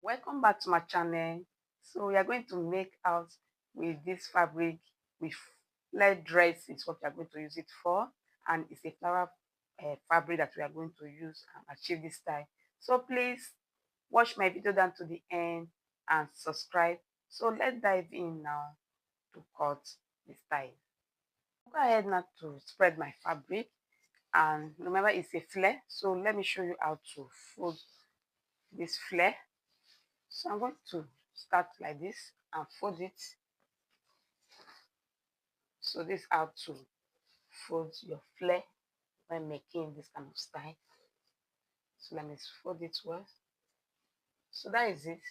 Welcome back to my channel. So we are going to make out with this fabric with flared dress is what we are going to use it for, and it's a flower fabric that we are going to use and achieve this style. So please watch my video down to the end and subscribe. So let's dive in now to cut the style. Go ahead now to spread my fabric, and remember it's a flare, so let me show you how to fold this flare. So I'm going to start like this and fold it. So this is how to fold your flare when making this kind of style. So let me fold it well. So that is it.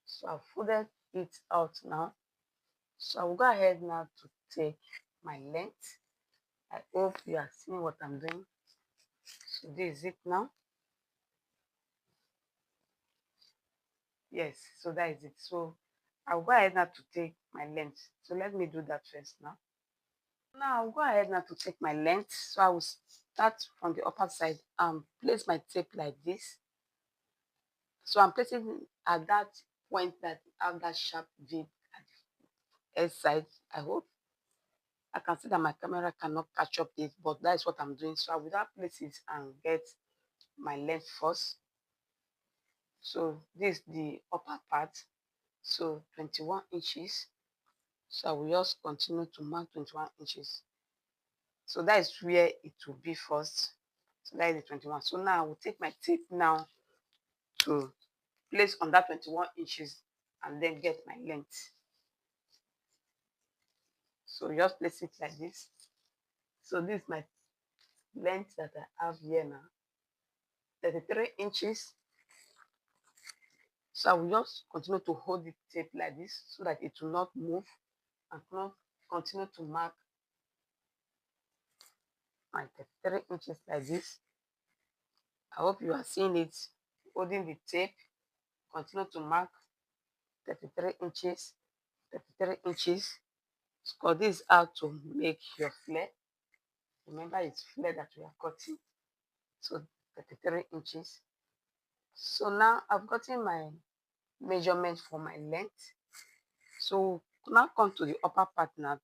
So I've folded it out now. So I will go ahead now to take my length. I hope you are seeing what I'm doing. So this is it now. Yes, so that is it. So I'll go ahead now to take my length. So let me do that first now. Now I'll go ahead now to take my length. So I will start from the upper side and place my tape like this. So I'm placing at that point that have that sharp V at the edge side. I hope I can see that my camera cannot catch up this, but that is what I'm doing. So I will now place it and get my length first. So this is the upper part. So 21 inches. So I will just continue to mark 21 inches. So that is where it will be first. So that is the 21. So now I will take my tape now to place on that 21 inches and then get my length. So just place it like this. So this is my length that I have here now, 33 inches. So I will just continue to hold the tape like this so that it will not move, and continue to mark my 33 inches like this. I hope you are seeing it. Holding the tape, continue to mark 33 inches, 33 inches. Because this is how to make your flare. Remember, it's flare that we are cutting. So 33 inches. So now I've gotten my measurement for my length. So now come to the upper part now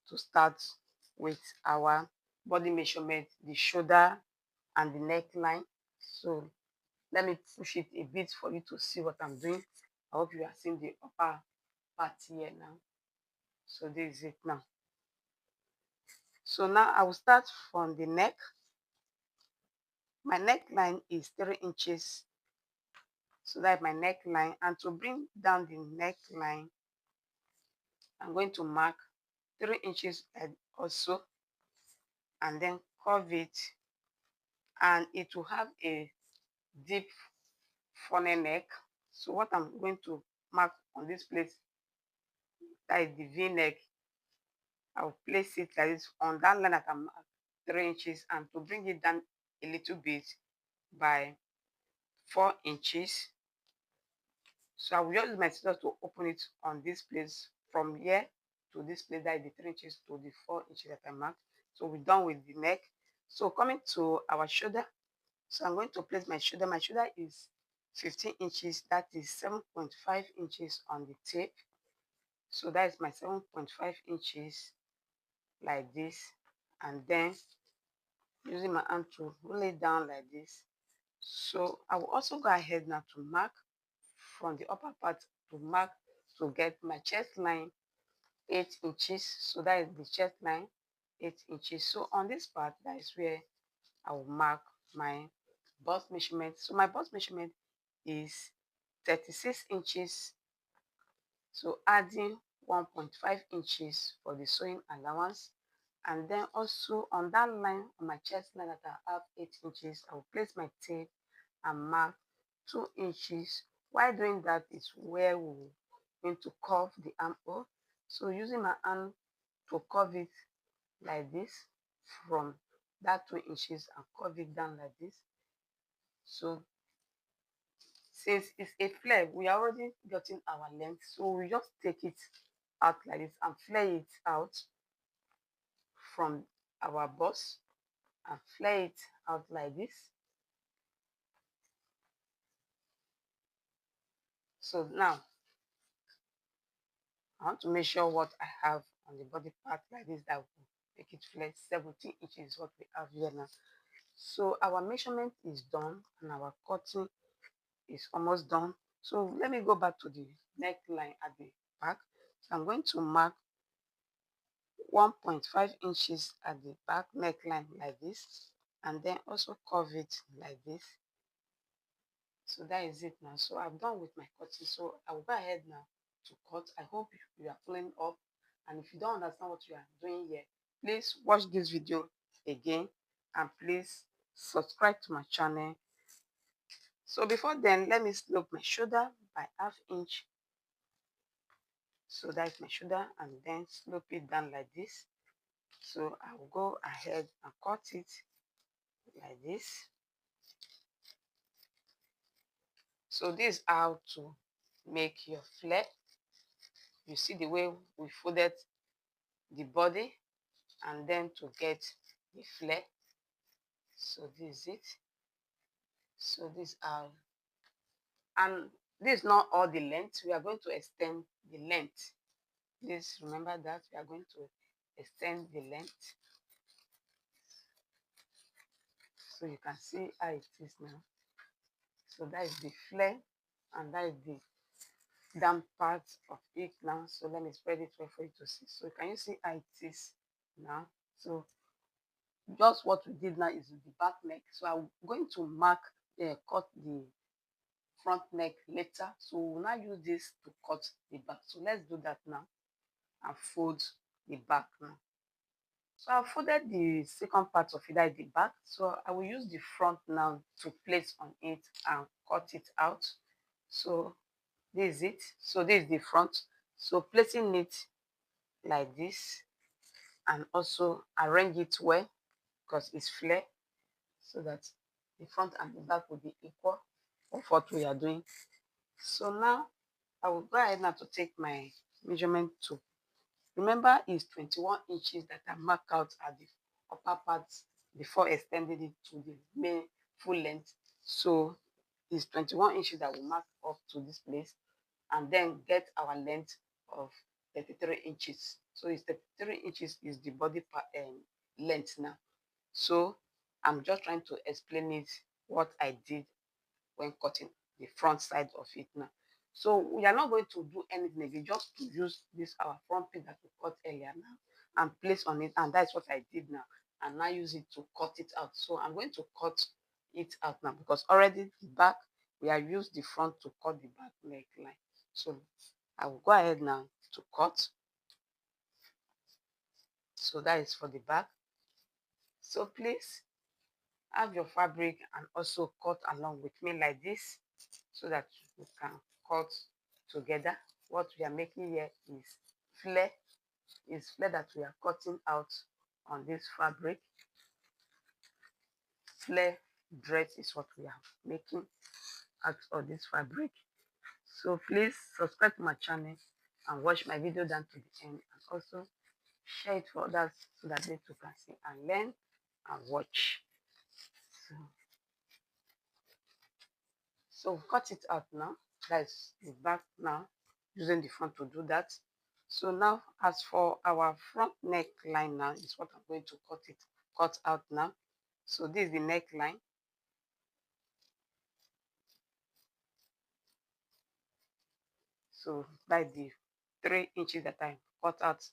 to start with our body measurement, the shoulder and the neckline. So let me push it a bit for you to see what I'm doing. I hope you are seeing the upper part here now. So this is it now. So now I will start from the neck. My neckline is 3 inches. So that's my neckline. And to bring down the neckline, I'm going to mark 3 inches also, and then curve it, and it will have a deep funnel neck. So what I'm going to mark on this place, that is the V-neck, I'll place it like this on that line that I'm marked 3 inches, and to bring it down a little bit by 4 inches. So I will use my scissors to open it on this place from here to this place, that is the 3 inches to the 4 inches that I marked. So we're done with the neck. So coming to our shoulder, so I'm going to place my shoulder. My shoulder is 15 inches, that is 7.5 inches on the tape. So that is my 7.5 inches like this, and then using my hand to roll it down like this. So I will also go ahead now to mark from the upper part to mark to get my chest line 8 inches. So that is the chest line 8 inches. So on this part, that is where I will mark my bust measurement. So my bust measurement is 36 inches. So adding 1.5 inches for the sewing allowance. And then also on that line, on my chest line that I have 8 inches, I will place my tape and mark 2 inches. While doing that is where we're going to curve the armhole. So using my hand to curve it like this from that 2 inches and curve it down like this. So since it's a flare, we are already getting our length, so we just take it out like this and flare it out from our bust and flare it out like this. So now I want to measure what I have on the body part like this, that will make it flare. 17 inches is what we have here now. So our measurement is done and our cutting is almost done. So let me go back to the neckline at the back. So I'm going to mark 1.5 inches at the back neckline like this, and then also curve it like this. So that is it now. So I'm done with my cutting. So I will go ahead now to cut. I hope you are following up. And if you don't understand what you are doing here, please watch this video again, and please subscribe to my channel. So before then, let me slope my shoulder by ½ inch. So that's my shoulder, and then slope it down like this. So I will go ahead and cut it like this. So this is how to make your flare. You see the way we folded the body and then to get the flare. So this is it. So this are, and this is not all the length. We are going to extend the length. Please remember that we are going to extend the length. So you can see how it is now. So that is the flare, and that is the down part of it now. So let me spread it well for you to see. So can you see how it is now? So just what we did now is the back neck. So I'm going to mark, cut the front neck later. So we'll now use this to cut the back. So let's do that now and fold the back now. So I folded the second part of it, at the back. So I will use the front now to place on it and cut it out. So this is it. So this is the front. So placing it like this, and also arrange it well because it's flare, so that the front and the back will be equal of what we are doing. So now I will go ahead now to take my measurement tool. Remember, it's 21 inches that I mark out at the upper part before extending it to the main full length. So it's 21 inches that we mark up to this place, and then get our length of 33 inches. So it's 33 inches is the body part, length now. So I'm just trying to explain it, what I did when cutting the front side of it now. So we are not going to do anything again, just to use this our front piece that we cut earlier now and place on it, and that's what I did now, and now use it to cut it out. So I'm going to cut it out now, because already the back, we have used the front to cut the back neckline. So I will go ahead now to cut. So that is for the back. So please have your fabric and also cut along with me like this, so that we can cut together. What we are making here is flare, that we are cutting out on this fabric. Flare dress is what we are making out of this fabric. So please subscribe to my channel and watch my video down to the end, and also share it for others so that they too can see and learn and watch. So cut it out now. That's the back now, using the front to do that. So now, as for our front neckline now, is what I'm going to cut out now. So this is the neckline. So that's the 3 inches that I cut out,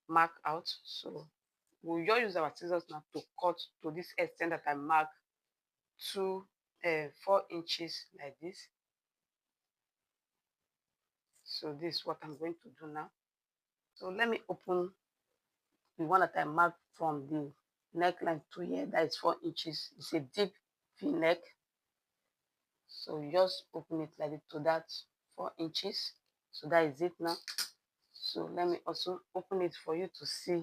mark out. So we'll just use our scissors now to cut to this extent that I mark to 4 inches like this. So this is what I'm going to do now. So let me open the one that I marked from the neckline to here. That is 4 inches. It's a deep V-neck. So you just open it like it to that 4 inches. So that is it now. So let me also open it for you to see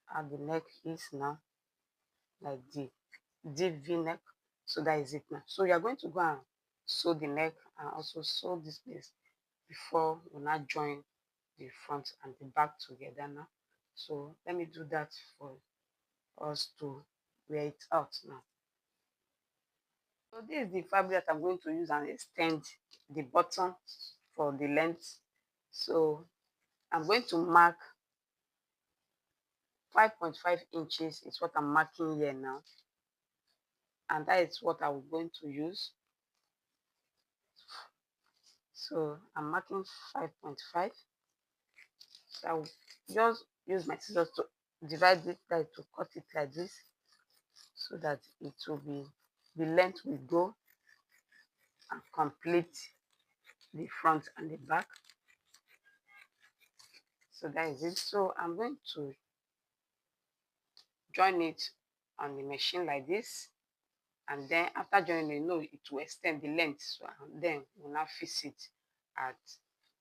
how the neck is now, like the deep V-neck. So that is it now. So you are going to go and sew the neck and also sew this place before we now join the front and the back together now. So let me do that for us to wear it out now. So this is the fabric that I'm going to use and extend the bottom for the length. So I'm going to mark 5.5 inches is what I'm marking here now, and that is what I'm going to use. So I'm marking 5.5. So I'll just use my scissors to divide it, like to cut it like this, so that it will be, the length will go and complete the front and the back. So that is it. So I'm going to join it on the machine like this, and then after joining it, no, it will extend the length. So then we'll now fix it at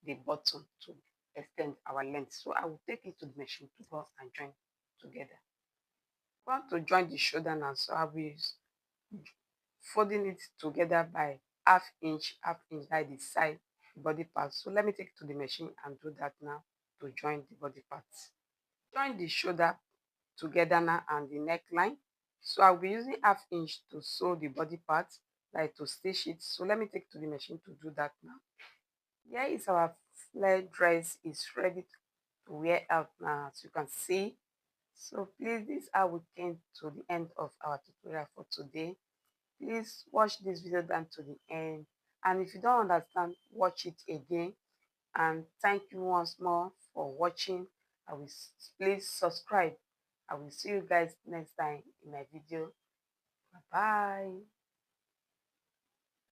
the bottom to extend our length. So I will take it to the machine to go and join together. I want to join the shoulder now, so I will use folding it together by half inch by the side body part. So let me take it to the machine and do that now to join the body parts. Join the shoulder together now and the neckline. So I'll be using half inch to sew the body part, like to stitch it. So let me take it to the machine to do that now. Here is our flare dress is ready to wear out now, as you can see. So please, this is how we came to the end of our tutorial for today. Please watch this video down to the end, and if you don't understand, watch it again. And thank you once more for watching. Please subscribe. I will see you guys next time in my video. Bye bye.